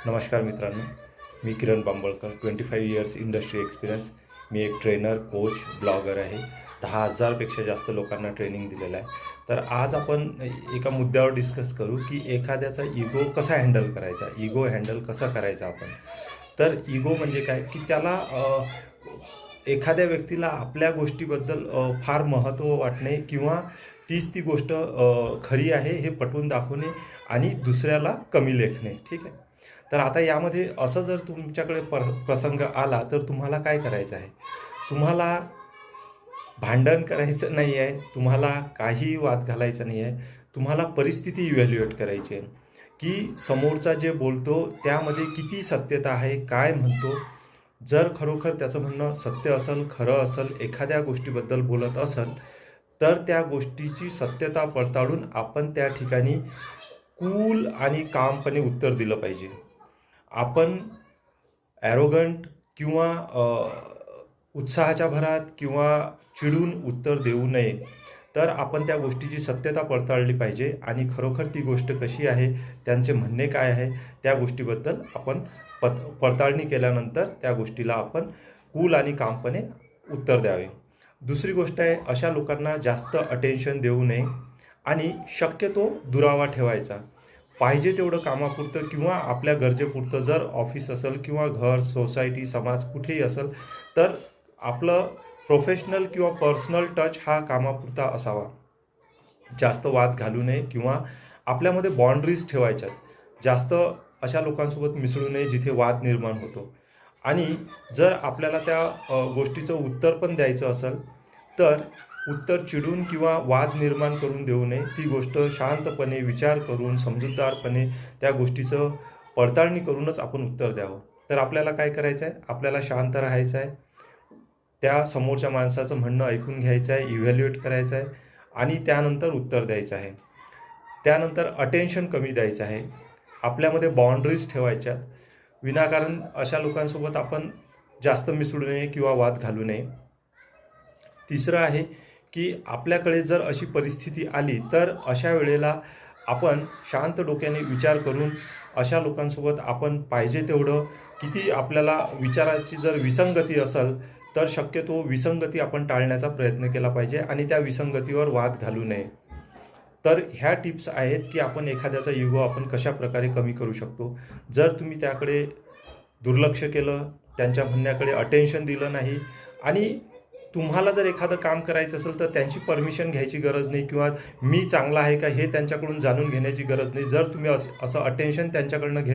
नमस्कार मित्रांनो, मी किरण बांबळकर. 25 years industry experience. मी एक ट्रेनर, कोच, ब्लॉगर आहे. 10,000पेक्षा जास्त लोकांना ट्रेनिंग दिलेलं आहे. तर आज आपण एका मुद्द्यावर डिस्कस करू की एखाद्याचा इगो कसा हँडल करायचा, इगो हँडल कसा करायचा आपण. तर इगो म्हणजे काय की त्याला एखाद्या व्यक्तीला आपल्या गोष्टीबद्दल फार महत्त्व वाटणे किंवा ती गोष्ट खरी आहे हे पटवून दाखवणे आणि दुसऱ्याला कमी लेखणे. ठीक आहे. तर आता यामध्ये असं जर तुमच्याकडे प्रसंग आला तर तुम्हाला काय करायचं आहे? तुम्हाला भांडण करायचं नाही आहे, तुम्हाला काही वाद घालायचा नाही आहे. तुम्हाला परिस्थिती इव्हॅल्युएट करायची आहे की समोरचा जे बोलतो त्यामध्ये किती सत्यता आहे, काय म्हणतो. जर खरोखर त्याचं म्हणणं सत्य असेल, खरं असेल, एखाद्या गोष्टीबद्दल बोलत असेल, तर त्या गोष्टीची सत्यता पडताळून आपण त्या ठिकाणी कूल आणि कामपणे उत्तर दिलं पाहिजे. आपण ॲरोगंट किंवा उत्साहाच्या भरात किंवा चिडून उत्तर देऊ नये. तर आपण त्या गोष्टीची सत्यता पडताळली पाहिजे आणि खरोखर ती गोष्ट कशी आहे, त्यांचे म्हणणे काय आहे, त्या गोष्टीबद्दल आपण पडताळणी केल्यानंतर त्या गोष्टीला आपण कूल आणि कामपणे उत्तर द्यावे. दुसरी गोष्ट आहे, अशा लोकांना जास्त अटेन्शन देऊ नये आणि शक्यतो दुरावा ठेवायचा. पाहिजे तेवढं कामापुरतं किंवा आपल्या गरजेपुरतं, जर ऑफिस असेल किंवा घर, सोसायटी, समाज कुठेही असेल, तर आपलं प्रोफेशनल किंवा पर्सनल टच हा कामापुरता असावा. जास्त वाद घालू नये किंवा आपल्यामध्ये बाउंड्रीज ठेवायच्यात. जास्त अशा लोकांसोबत मिसळू नये जिथे वाद निर्माण होतो. आणि जर आपल्याला त्या गोष्टीचं उत्तर पण द्यायचं असेल, तर उत्तर चिडून किंवा वाद निर्माण करून देऊ नये. ती गोष्ट शांतपणे विचार करून, समजूतदारपणे त्या गोष्टीचं पडताळणी करूनच आपण उत्तर द्यावं. तर आपल्याला काय करायचं आहे? आपल्याला शांत राहायचं आहे. त्या समोरच्या माणसाचं म्हणणं ऐकून घ्यायचं आहे, इव्हॅल्युएट करायचं आहे आणि त्यानंतर उत्तर द्यायचं आहे. त्यानंतर अटेन्शन कमी द्यायचं आहे. आपल्यामध्ये बाउंड्रीज ठेवायच्यात. विनाकारण अशा लोकांसोबत आपण जास्त मिसळू नये किंवा वाद घालू नये. तिसरं आहे की आपल्याकडे जर अशी परिस्थिती आली, तर अशा वेळेला आपण शांत डोक्याने विचार करून अशा लोकांसोबत आपण पाहिजे तेवढं, किती आपल्याला विचाराची जर विसंगती असेल, तर शक्यतो विसंगती आपण टाळण्याचा प्रयत्न केला पाहिजे आणि त्या विसंगतीवर वाद घालू नये. तर ह्या टिप्स आहेत की आपण एखाद्याचा इगो आपण कशाप्रकारे कमी करू शकतो. जर तुम्ही त्याकडे दुर्लक्ष केलं, त्यांच्या म्हणण्याकडे अटेन्शन दिलं नाही आणि तुम्हाला जर एखादं काम करायचं असेल, तर त्यांची परमिशन घ्यायची गरज नाही किंवा मी चांगला आहे का हे त्यांच्याकडून जाणून घेण्याची गरज नाही. जर तुम्ही असं अटेन्शन त्यांच्याकडनं